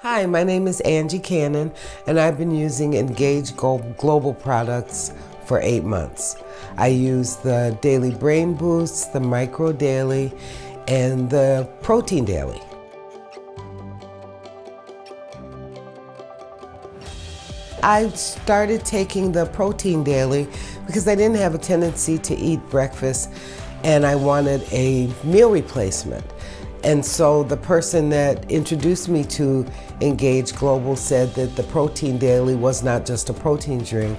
Hi, my name is Angie Cannon, and I've been using Engage Global products for 8 months. I use the Daily Brain Boost, the Micro Daily, and the Protein Daily. I started taking the Protein Daily because I didn't have a tendency to eat breakfast and I wanted a meal replacement. And so the person that introduced me to Engage Global said that the Protein Daily was not just a protein drink,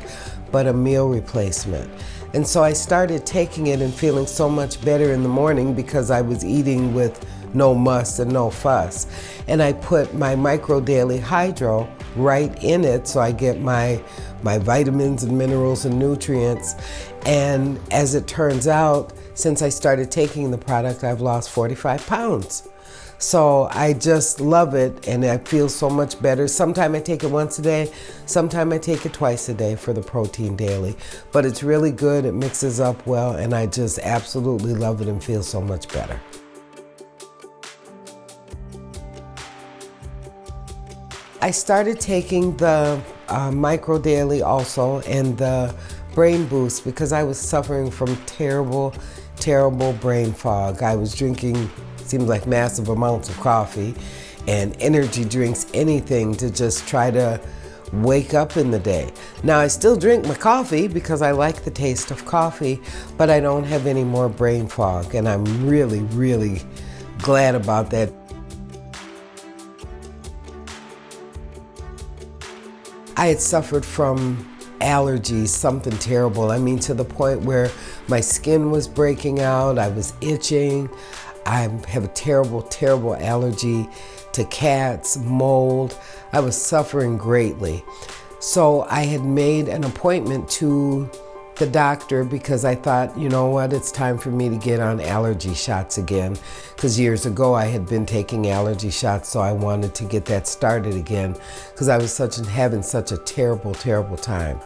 but a meal replacement. And so I started taking it and feeling so much better in the morning because I was eating with no muss and no fuss. And I put my Micro Daily Hydro right in it so I get my vitamins and minerals and nutrients. And as it turns out, since I started taking the product, I've lost 45 pounds. So I just love it and I feel so much better. Sometimes I take it once a day, sometimes I take it twice a day for the Protein Daily. But it's really good, it mixes up well, and I just absolutely love it and feel so much better. I started taking the Micro Daily also and the Brain Boost because I was suffering from terrible brain fog. I was drinking, seems like massive amounts of coffee and energy drinks, anything to just try to wake up in the day. Now I still drink my coffee because I like the taste of coffee, but I don't have any more brain fog, and I'm really glad about that. I had suffered from allergies, something terrible. I mean, to the point where my skin was breaking out, I was itching. I have a terrible allergy to cats, mold. I was suffering greatly. So I had made an appointment to the doctor because I thought, you know what, it's time for me to get on allergy shots again. Because years ago I had been taking allergy shots, so I wanted to get that started again because I was having such a terrible time.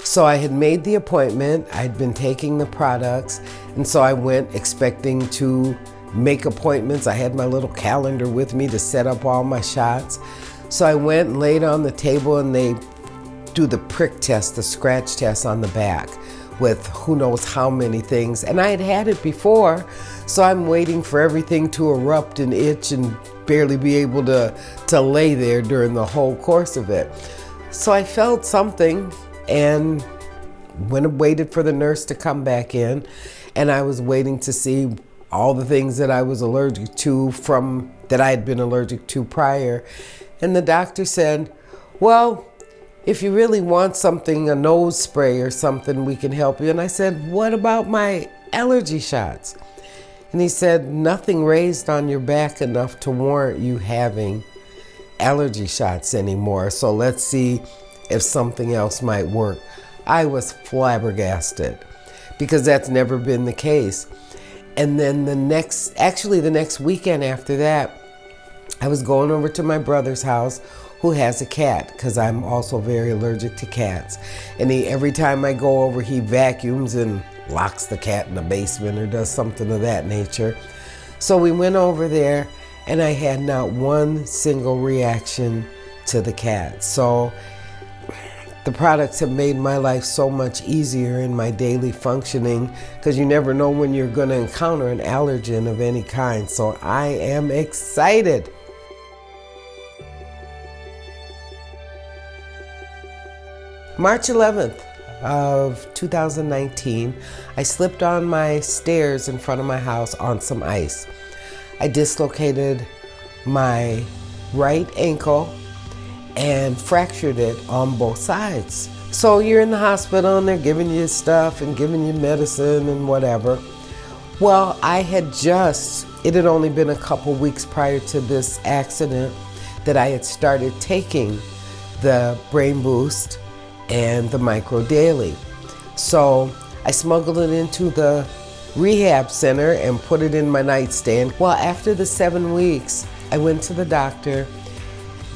So I had made the appointment, I'd been taking the products, and so I went expecting to make appointments. I had my little calendar with me to set up all my shots. So I went and laid on the table and they do the prick test, the scratch test on the back with who knows how many things. And I had had it before, so I'm waiting for everything to erupt and itch and barely be able to lay there during the whole course of it. So I felt something and waited for the nurse to come back in, and I was waiting to see all the things that I was allergic to that I had been allergic to prior. And the doctor said, well, if you really want something, a nose spray or something, we can help you. And I said, what about my allergy shots? And he said, nothing raised on your back enough to warrant you having allergy shots anymore. So let's see if something else might work. I was flabbergasted because that's never been the case. And then the next weekend after that, I was going over to my brother's house, who has a cat, because I'm also very allergic to cats. And every time I go over, he vacuums and locks the cat in the basement or does something of that nature. So we went over there and I had not one single reaction to the cat. So the products have made my life so much easier in my daily functioning because you never know when you're going to encounter an allergen of any kind. So I am excited. March 11th of 2019, I slipped on my stairs in front of my house on some ice. I dislocated my right ankle and fractured it on both sides. So you're in the hospital and they're giving you stuff and giving you medicine and whatever. Well, it had only been a couple weeks prior to this accident that I had started taking the Brain Boost and the Micro Daily. So I smuggled it into the rehab center and put it in my nightstand. Well, after the 7 weeks, I went to the doctor.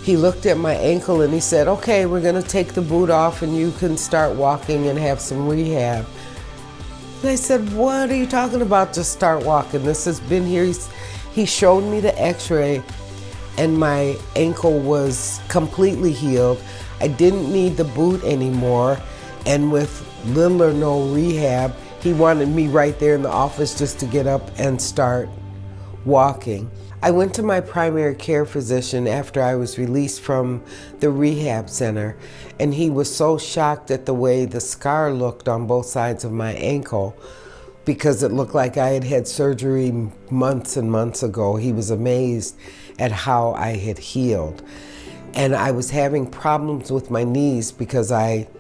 He looked at my ankle and he said, okay, we're gonna take the boot off and you can start walking and have some rehab. And I said, what are you talking about, just start walking? This has been here. He showed me the x-ray and my ankle was completely healed. I didn't need the boot anymore, and with little or no rehab, he wanted me right there in the office just to get up and start walking. I went to my primary care physician after I was released from the rehab center, and he was so shocked at the way the scar looked on both sides of my ankle, because it looked like I had had surgery months and months ago. He was amazed at how I had healed. And I was having problems with my knees because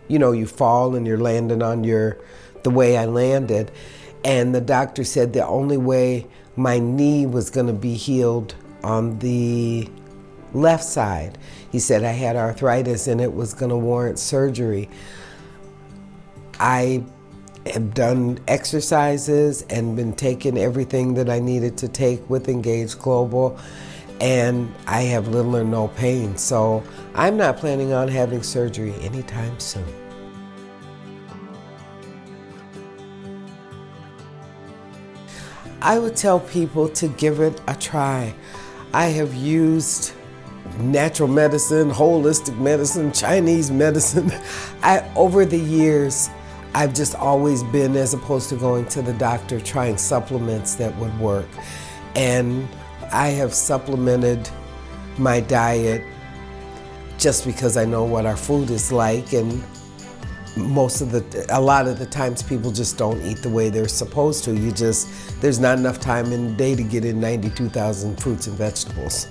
you fall and you're landing on the way I landed. And the doctor said the only way my knee was going to be healed on the left side. He said I had arthritis and it was going to warrant surgery. I have done exercises and been taking everything that I needed to take with Engage Global, and I have little or no pain. So I'm not planning on having surgery anytime soon. I would tell people to give it a try. I have used natural medicine, holistic medicine, Chinese medicine. Over the years, I've just always been, as opposed to going to the doctor, trying supplements that would work. And I have supplemented my diet just because I know what our food is like, and a lot of the times people just don't eat the way they're supposed to. There's not enough time in the day to get in 92,000 fruits and vegetables.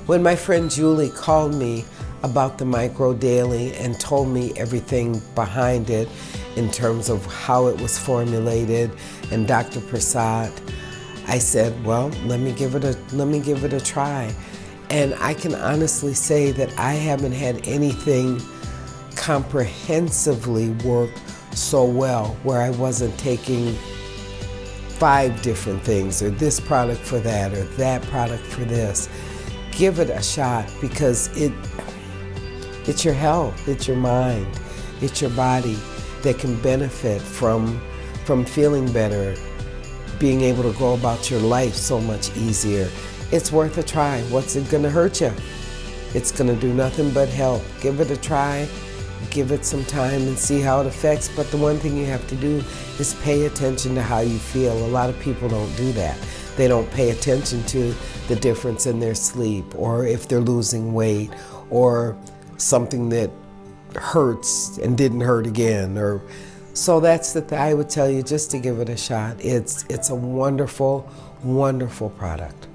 When my friend Julie called me about the Micro Daily and told me everything behind it in terms of how it was formulated, and Dr. Prasad, I said, well, let me give it a try. And I can honestly say that I haven't had anything comprehensively work so well where I wasn't taking 5 different things, or this product for that, or that product for this. Give it a shot, because it's your health, it's your mind, it's your body that can benefit from feeling better, being able to go about your life so much easier. It's worth a try. What's it gonna hurt you? It's gonna do nothing but help. Give it a try, give it some time and see how it affects. But the one thing you have to do is pay attention to how you feel. A lot of people don't do that. They don't pay attention to the difference in their sleep, or if they're losing weight, or something that hurts and didn't hurt again. So that's I would tell you just to give it a shot. It's a wonderful, wonderful product.